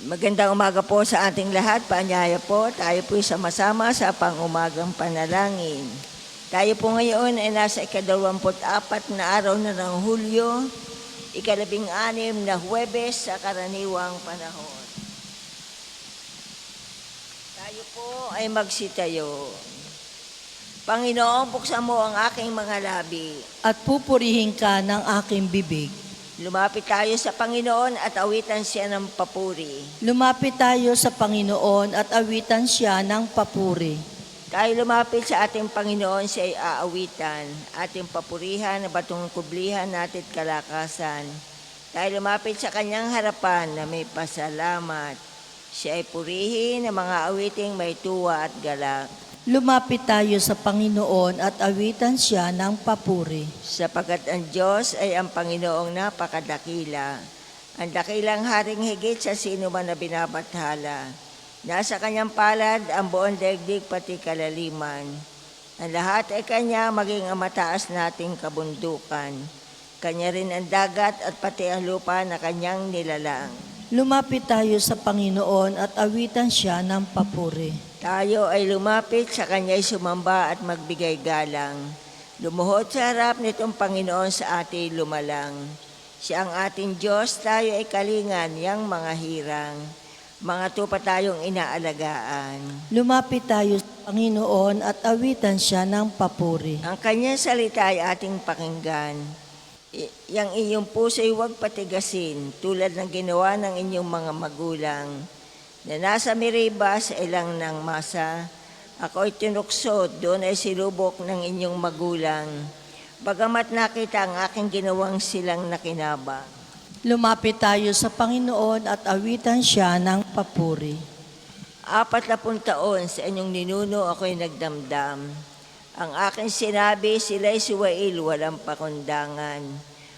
F: Magandang umaga po sa ating lahat. Paanyaya po, tayo po sama-sama sa pang-umagang panalangin. Tayo po ngayon ay nasa ika-24 na araw na ng Hulyo, ika-16 na Huwebes sa karaniwang panahon. Tayo po ay magsitayo. Panginoon, buksan mo ang aking mga labi.
C: At pupurihin ka ng aking bibig.
F: Lumapit tayo sa Panginoon at awitan siya ng papuri.
C: Lumapit tayo sa Panginoon at awitan siya ng papuri.
F: Tayo lumapit sa ating Panginoon, siya ay aawitan, ating papurihan na batong kublihan natin at kalakasan. Tayo lumapit sa kanyang harapan na may pasalamat. Siya ay purihin ng mga awiting may tuwa at galak.
C: Lumapit tayo sa Panginoon at awitan siya ng papuri.
F: Sapagkat ang Diyos ay ang Panginoong napakadakila. Ang dakilang haring higit sa sino man na binabathala. Nasa kanyang palad ang buong daigdig pati kalaliman. Ang lahat ay kanya maging ang mataas nating kabundukan. Kanya rin ang dagat at pati ang lupa na kanyang nilalang.
C: Lumapit tayo sa Panginoon at awitan siya ng papuri.
F: Tayo ay lumapit sa kanya'y sumamba at magbigay galang. Lumuhod sa harap nitong Panginoon sa ating lumalang. Siya ang ating Diyos, tayo ay kalingan yang mga hirang. Mga tupa tayong inaalagaan.
C: Lumapit tayo sa Panginoon at awitan siya ng papuri.
F: Ang kanyang salita ay ating pakinggan. Yang inyong puso'y huwag patigasin, tulad ng ginawa ng inyong mga magulang. Na nasa Meriba sa ilang ng masa, ako ay tinuksod, doon ay silubok ng inyong magulang. Bagamat nakita ang aking ginawang silang nakinabang.
C: Lumapit tayo sa Panginoon at awitan siya ng papuri.
F: 40 taon sa inyong ninuno ako'y nagdamdam. Ang aking sinabi, sila'y suwail, walang pakundangan.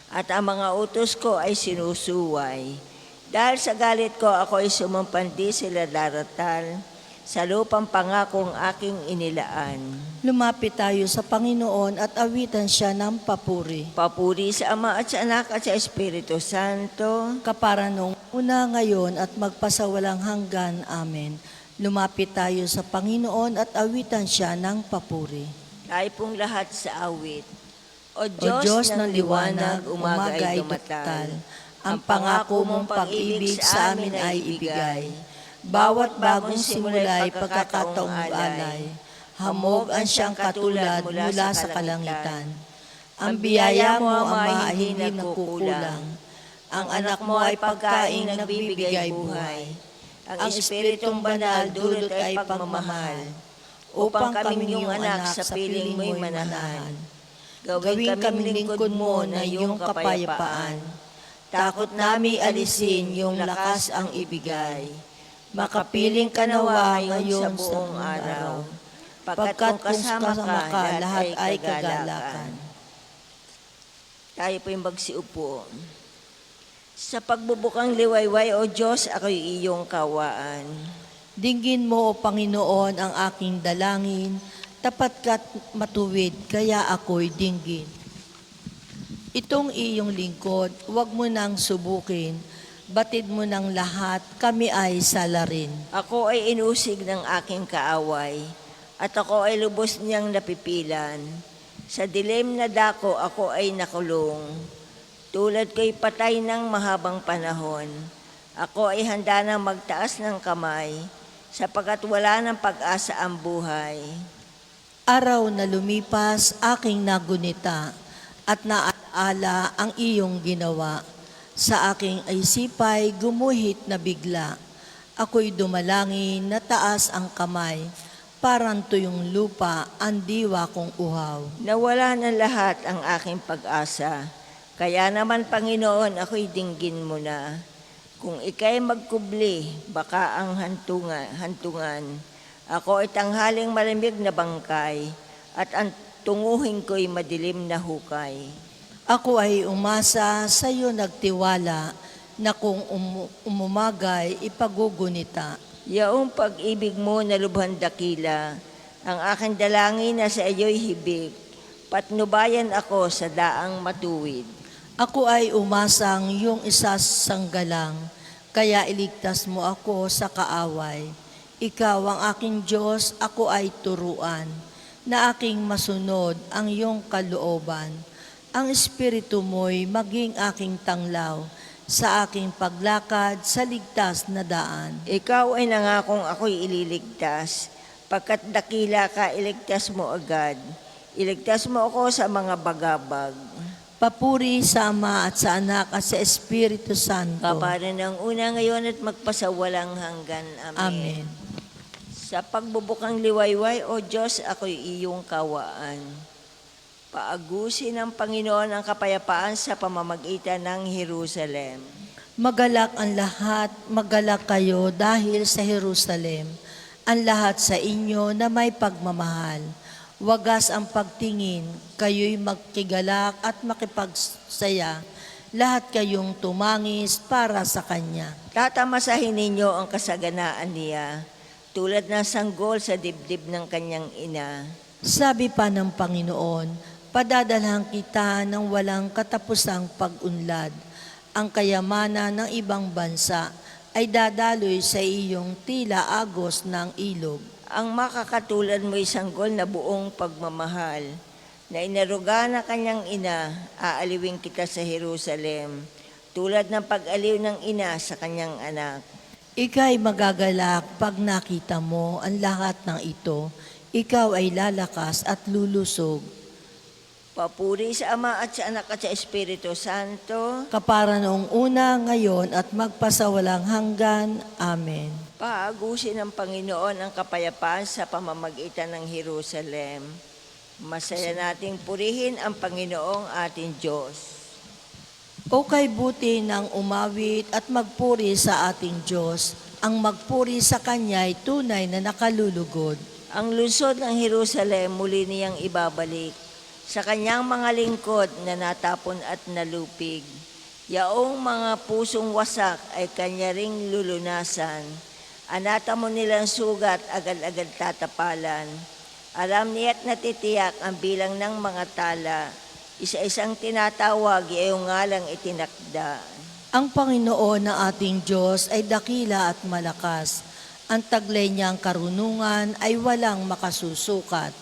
F: At ang mga utos ko ay sinusuway. Dahil sa galit ko, ako ay sumampandi sila daratal sa lupang pangakong aking inilaan.
C: Lumapit tayo sa Panginoon at awitan siya ng papuri.
F: Papuri sa Ama at sa Anak at sa Espiritu Santo.
C: Kapara nung una ngayon at magpasawalang hanggan. Amen. Lumapit tayo sa Panginoon at awitan siya ng papuri.
F: Tayo pong lahat sa awit. O
C: O Diyos ng liwanag, umaga ay dumatal. Ang pangako mong pag-ibig sa amin ay ibigay. Bawat bagong simula'y pagkakataong alay. Hamog ang siyang katulad mula sa kalangitan. Ang biyaya mo, Ama, ay hindi nagkukulang. Ang anak mo ay pagkaing nagbibigay buhay. Ang Espiritong Banal dulot ay pagmamahal. Upang kaming iyong anak sa piling mo'y manahan. Gawin kaming lingkod mo na iyong kapayapaan. Takot nami alisin yung lakas ang ibigay. Makapiling ka nawa ngayon sa buong araw. Pagkat kung kasama ka, lahat ay kagalakan.
F: Tayo po yung magsiupo. Sa pagbubukang liwayway, O Diyos, ako'y iyong kawaan.
C: Dinggin mo, O Panginoon, ang aking dalangin. Tapat ka't matuwid, kaya ako'y dinggin. Itong iyong lingkod, huwag mo nang subukin. Batid mo ng lahat, kami ay salarin.
F: Ako ay inusig ng aking kaaway, at ako ay lubos niyang napipilan. Sa dilim na dako, ako ay nakulong. Tulad ko'y patay ng mahabang panahon. Ako ay handa nang magtaas ng kamay, sapagkat wala ng pag-asa ang buhay.
C: Araw na lumipas, aking nagunita, at naalaala ang iyong ginawa. Sa aking isipay, gumuhit na bigla. Ako'y dumalangin na taas ang kamay, parang tuyong lupa ang diwa kong uhaw.
F: Nawala na lahat ang aking pag-asa. Kaya naman, Panginoon, ako'y dinggin mo na. Kung ika'y magkubli, baka ang hantungan. Ako ay tanghaling malamig na bangkay, at ang tunguhin ko'y madilim na hukay.
C: Ako ay umasa sa iyo nagtiwala na kung umumagay ipagugunita.
F: Yaong pag-ibig mo na lubhan dakila, ang aking dalangin na sa iyo'y hibig, patnubayan ako sa daang matuwid.
C: Ako ay umasang iyong isasanggalang, kaya iligtas mo ako sa kaaway. Ikaw ang aking Diyos, ako ay turuan, na aking masunod ang iyong kalooban. Ang Espiritu mo'y maging aking tanglaw, sa aking paglakad sa ligtas na daan.
F: Ikaw ay nangakong ako'y ililigtas. Pagkat dakila ka, iligtas mo agad. Iligtas mo ako sa mga bagabag.
C: Papuri sa Ama at sa Anak at sa Espiritu Santo.
F: Kapara ng una ngayon at magpasawalang hanggan.
C: Amen.
F: Sa pagbubukang liwayway, O Diyos, ako'y iyong kawaan. Paagusin ng Panginoon ang kapayapaan sa pamamagitan ng Jerusalem.
C: Magalak ang lahat, magalak kayo dahil sa Jerusalem, ang lahat sa inyo na may pagmamahal. Wagas ang pagtingin, kayo'y magkigalak at makipagsaya, lahat kayong tumangis para sa Kanya.
F: Tatamasahin ninyo ang kasaganaan niya, tulad ng sanggol sa dibdib ng kanyang ina.
C: Sabi pa ng Panginoon, padadalhan kita ng walang katapusang pag-unlad. Ang kayamanan ng ibang bansa ay dadaloy sa iyong tila agos ng ilog.
F: Ang makakatulad mo isang gol na buong pagmamahal, na inaruga na kanyang ina, aaliwin kita sa Jerusalem, tulad ng pag-aliw ng ina sa kanyang anak.
C: Ika'y magagalak pag nakita mo ang lahat ng ito. Ikaw ay lalakas at lulusog.
F: Papuri sa Ama at sa Anak at sa Espiritu Santo.
C: Kapara noong una, ngayon at magpasawalang hanggan. Amen.
F: Paagusin ng Panginoon ang kapayapaan sa pamamagitan ng Jerusalem. Masaya nating purihin ang Panginoong ating Diyos.
C: O kay buti ng umawit at magpuri sa ating Diyos, ang magpuri sa Kanya'y tunay na nakalulugod.
F: Ang lungsod ng Jerusalem muli niyang ibabalik sa kanyang mga lingkod na natapon at nalupig. Yaong mga pusong wasak ay kanya ring lulunasan. Anata mo nilang sugat, agad-agad tatapalan. Alam niya't natitiyak ang bilang ng mga tala. Isa-isang tinatawag, iyong ngalang itinakda.
C: Ang Panginoon na ating Diyos ay dakila at malakas. Ang taglay niyang karunungan ay walang makasusukat.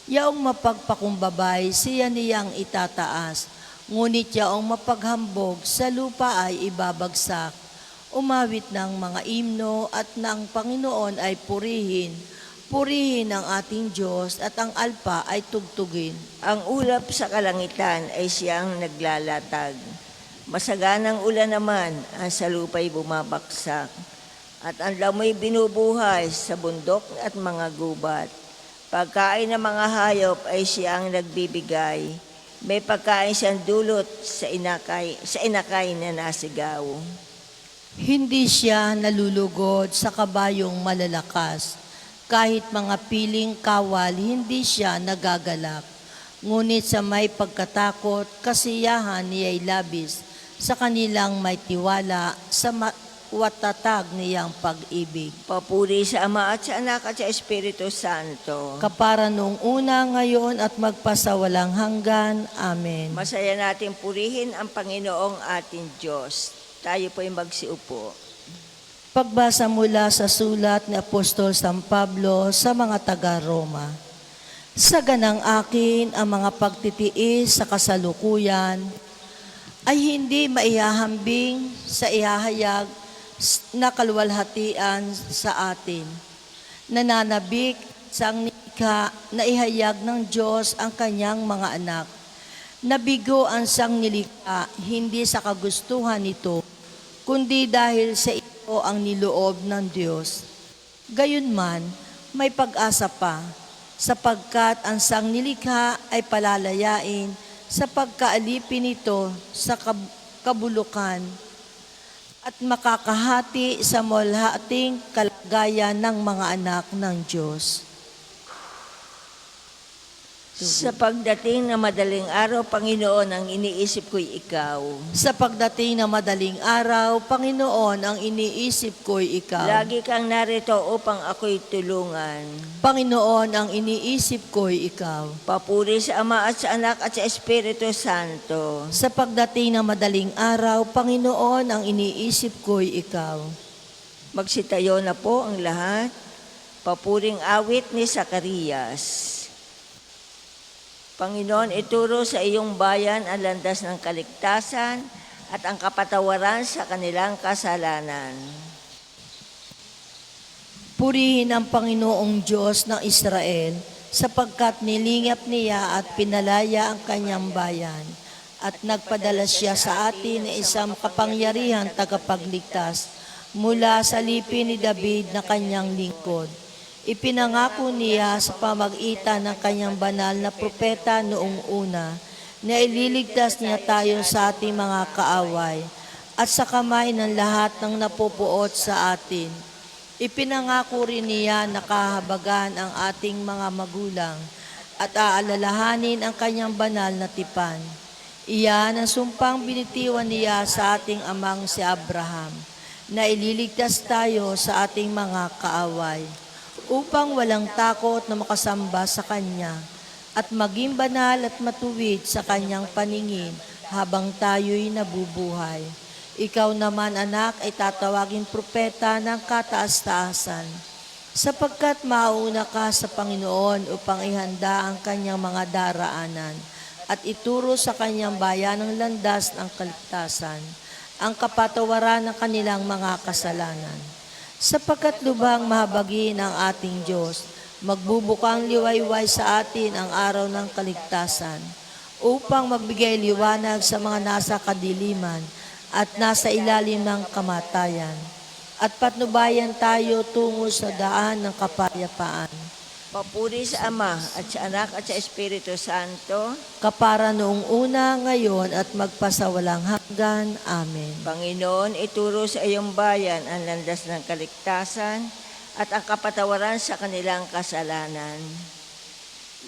C: Yaong mapagpakumbabay, siya niyang itataas. Ngunit yaong mapaghambog, sa lupa ay ibabagsak. Umawit ng mga imno at ng Panginoon ay purihin. Purihin ang ating Diyos at ang alpa ay tugtugin.
F: Ang ulap sa kalangitan ay siyang naglalatag. Masaganang ulan naman ang sa lupa'y bumabaksak. At ang lamoy binubuhay sa bundok at mga gubat. Pagkain ng mga hayop ay siyang nagbibigay. May pagkain siyang dulot sa inakay na nasigaw.
C: Hindi siya nalulugod sa kabayong malalakas. Kahit mga piling kawal, hindi siya nagagalak. Ngunit sa may pagkatakot, kasiyahan niya'y labis. Sa kanilang may tiwala, sa watatag niyang pag-ibig.
F: Papuri sa Ama at sa Anak at sa Espiritu Santo.
C: Kapara noong una, ngayon at magpasawalang hanggan. Amen.
F: Masaya natin purihin ang Panginoong ating Diyos. Tayo po'y magsiupo.
C: Pagbasa mula sa sulat ni Apostol San Pablo sa mga taga-Roma. Sa ganang akin ang mga pagtitiis sa kasalukuyan ay hindi maihahambing sa ihahayag na kaluwalhatian sa atin. Nananabik sa nilikha na ihayag ng Diyos ang kanyang mga anak. Nabigo ang sang nilikha hindi sa kagustuhan nito, kundi dahil sa ito ang niloob ng Diyos. Gayunman, may pag-asa pa, sapagkat ang sang nilikha ay palalayain sa pagkaalipin nito sa kabulukan at makakahati sa malhating kalagayan ng mga anak ng Diyos.
F: Sa pagdating na madaling araw, Panginoon, ang iniisip ko'y ikaw.
C: Sa pagdating ng madaling araw, Panginoon, ang iniisip ko'y ikaw.
F: Lagi kang narito upang ako'y tulungan.
C: Panginoon, ang iniisip ko'y ikaw.
F: Papuri sa Ama at sa Anak at sa Espiritu Santo.
C: Sa pagdating ng madaling araw, Panginoon, ang iniisip ko'y ikaw.
F: Magsitayo na po ang lahat. Papuring awit ni Zacarias. Panginoon, ituro sa iyong bayan ang landas ng kaligtasan at ang kapatawaran sa kanilang kasalanan.
C: Purihin ang Panginoong Diyos ng Israel, sapagkat nilingap niya at pinalaya ang kanyang bayan, at nagpadala siya sa atin ng isang kapangyarihan tagapagligtas mula sa lipi ni David na kanyang lingkod. Ipinangako niya sa pamagitan ng kanyang banal na propeta noong una na ililigtas niya tayo sa ating mga kaaway at sa kamay ng lahat ng napupuot sa atin. Ipinangako rin niya na kahabagan ang ating mga magulang at aalalahanin ang kanyang banal na tipan. Iyan ang sumpang binitiwan niya sa ating amang si Abraham na ililigtas tayo sa ating mga kaaway, upang walang takot na makasamba sa Kanya at maging banal at matuwid sa Kanyang paningin habang tayo'y nabubuhay. Ikaw naman, anak, ay tatawagin propeta ng kataas-taasan, sapagkat mauna ka sa Panginoon upang ihanda ang Kanyang mga daraanan at ituro sa Kanyang bayan ang landas ng kaligtasan, ang kapatawaran ng kanilang mga kasalanan. Sapagkat lubhang mahabagin ang ating Diyos, magbubukang liwayway sa atin ang araw ng kaligtasan, upang magbigay liwanag sa mga nasa kadiliman at nasa ilalim ng kamatayan, at patnubayan tayo tungo sa daan ng kapayapaan.
F: Papuri sa Ama at sa Anak at sa Espiritu Santo.
C: Kapara noong una, ngayon at magpasawalang hanggan. Amen.
F: Panginoon, ituro sa iyong bayan ang landas ng kaligtasan at ang kapatawaran sa kanilang kasalanan.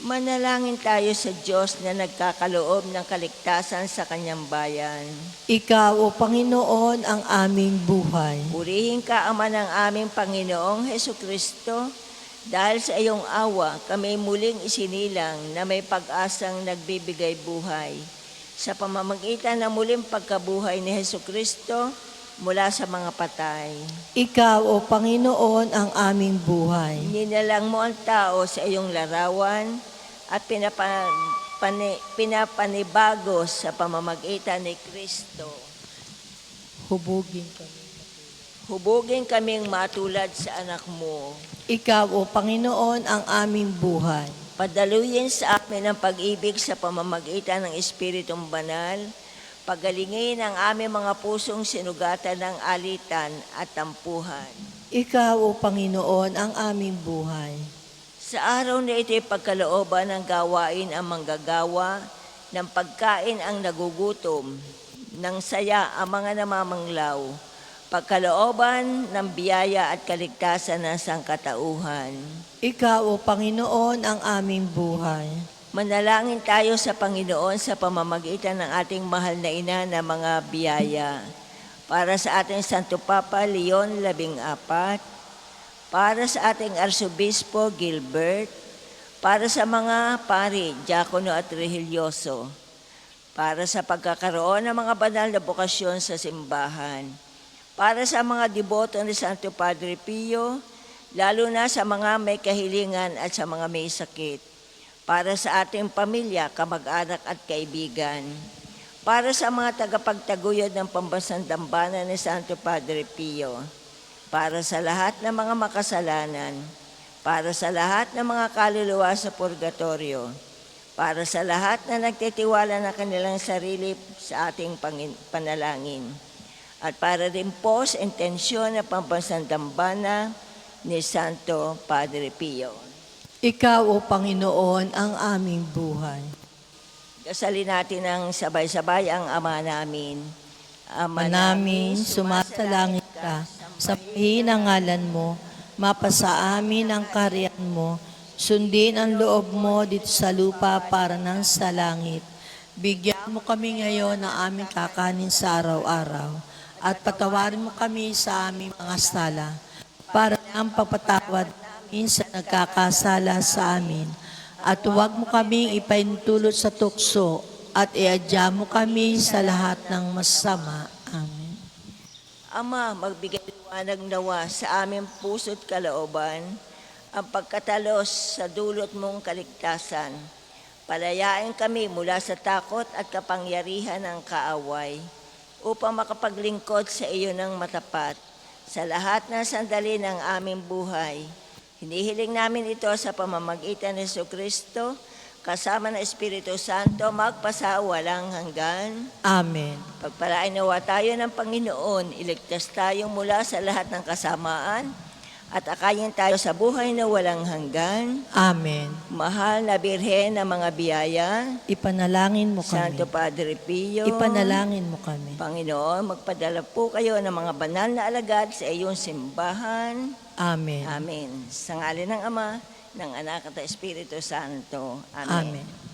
F: Manalangin tayo sa Diyos na nagkakaloob ng kaligtasan sa kanyang bayan.
C: Ikaw, O Panginoon, ang aming buhay.
F: Purihin ka, Ama ng aming Panginoong Hesukristo, dahil sa iyong awa, kami muling isinilang na may pag-asang nagbibigay buhay. Sa pamamagitan ng muling pagkabuhay ni Hesukristo mula sa mga patay.
C: Ikaw, O Panginoon, ang aming buhay.
F: Ninalang mo ang tao sa iyong larawan at pinapanibago sa pamamagitan ni Kristo.
C: Hubugin kami.
F: Hubugin kaming matulad sa anak mo.
C: Ikaw, O Panginoon, ang aming buhay.
F: Padaluyin sa amin ang pag-ibig sa pamamagitan ng Espiritong Banal. Pagalingin ang aming mga pusong sinugatan ng alitan at tampuhan.
C: Ikaw, O Panginoon, ang aming buhay.
F: Sa araw na ito'y pagkalooban ng gawain ang manggagawa, ng pagkain ang nagugutom, ng saya ang mga namamanglaw, pagkalooban ng biyaya at kaligtasan ng sangkatauhan.
C: Ikaw, O Panginoon, ang aming buhay.
F: Manalangin tayo sa Panginoon sa pamamagitan ng ating mahal na ina na mga biyaya. Para sa ating Santo Papa Leon 14, para sa ating Arsobispo Gilbert, para sa mga pari, diakono at religyoso, para sa pagkakaroon ng mga banal na bokasyon sa simbahan, para sa mga deboto ni Santo Padre Pio, lalo na sa mga may kahilingan at sa mga may sakit, para sa ating pamilya, kamag-anak at kaibigan, para sa mga tagapagtaguyod ng pambansang dambana ni Santo Padre Pio, para sa lahat ng mga makasalanan, para sa lahat ng mga kaluluwa sa purgatorio, para sa lahat na nagtitiwala na kanilang sarili sa ating panalangin, at para rin po sa intensyon ng pambansang dambana ni Santo Padre Pio.
C: Ikaw, O Panginoon, ang aming buhay.
F: Dasalin natin ng sabay-sabay ang Ama namin.
C: Ama namin, sumasalangit ka, sambahin ang ngalan mo, mapasa amin ang kaharian mo, Sundin ang loob mo dito sa lupa para nang sa langit. Bigyan mo kami ngayon ng aming kakanin sa araw-araw at patawarin mo kami sa aming mga sala para ang pagpatawad namin sa nagkakasala sa amin. At huwag mo kaming ipaintulot sa tukso at iadya mo kami sa lahat ng masama. Amen.
F: Ama, magbigay liwanag nawa sa aming puso't kalooban ang pagkatalos sa dulot mong kaligtasan. Palayain kami mula sa takot at kapangyarihan ng kaaway upang makapaglingkod sa iyo ng matapat sa lahat ng sandali ng aming buhay. Hinihiling namin ito sa pamamagitan ni Jesucristo kasama ng Espiritu Santo magpasawalang hanggan.
C: Amen.
F: Pagpalain nawa tayo ng Panginoon, iligtas tayo mula sa lahat ng kasamaan at akayin tayo sa buhay na walang hanggan.
C: Amen.
F: Mahal na Birhen ng mga biyaya,
C: Ipanalangin mo kami.
F: Santo Padre Pio,
C: Ipanalangin mo kami.
F: Panginoon, magpadala po kayo ng mga banal na alagad sa iyong simbahan.
C: Amen.
F: Amen. Sa ngalan ng Ama, ng Anak at ng Espiritu Santo. Amen.
C: Amen.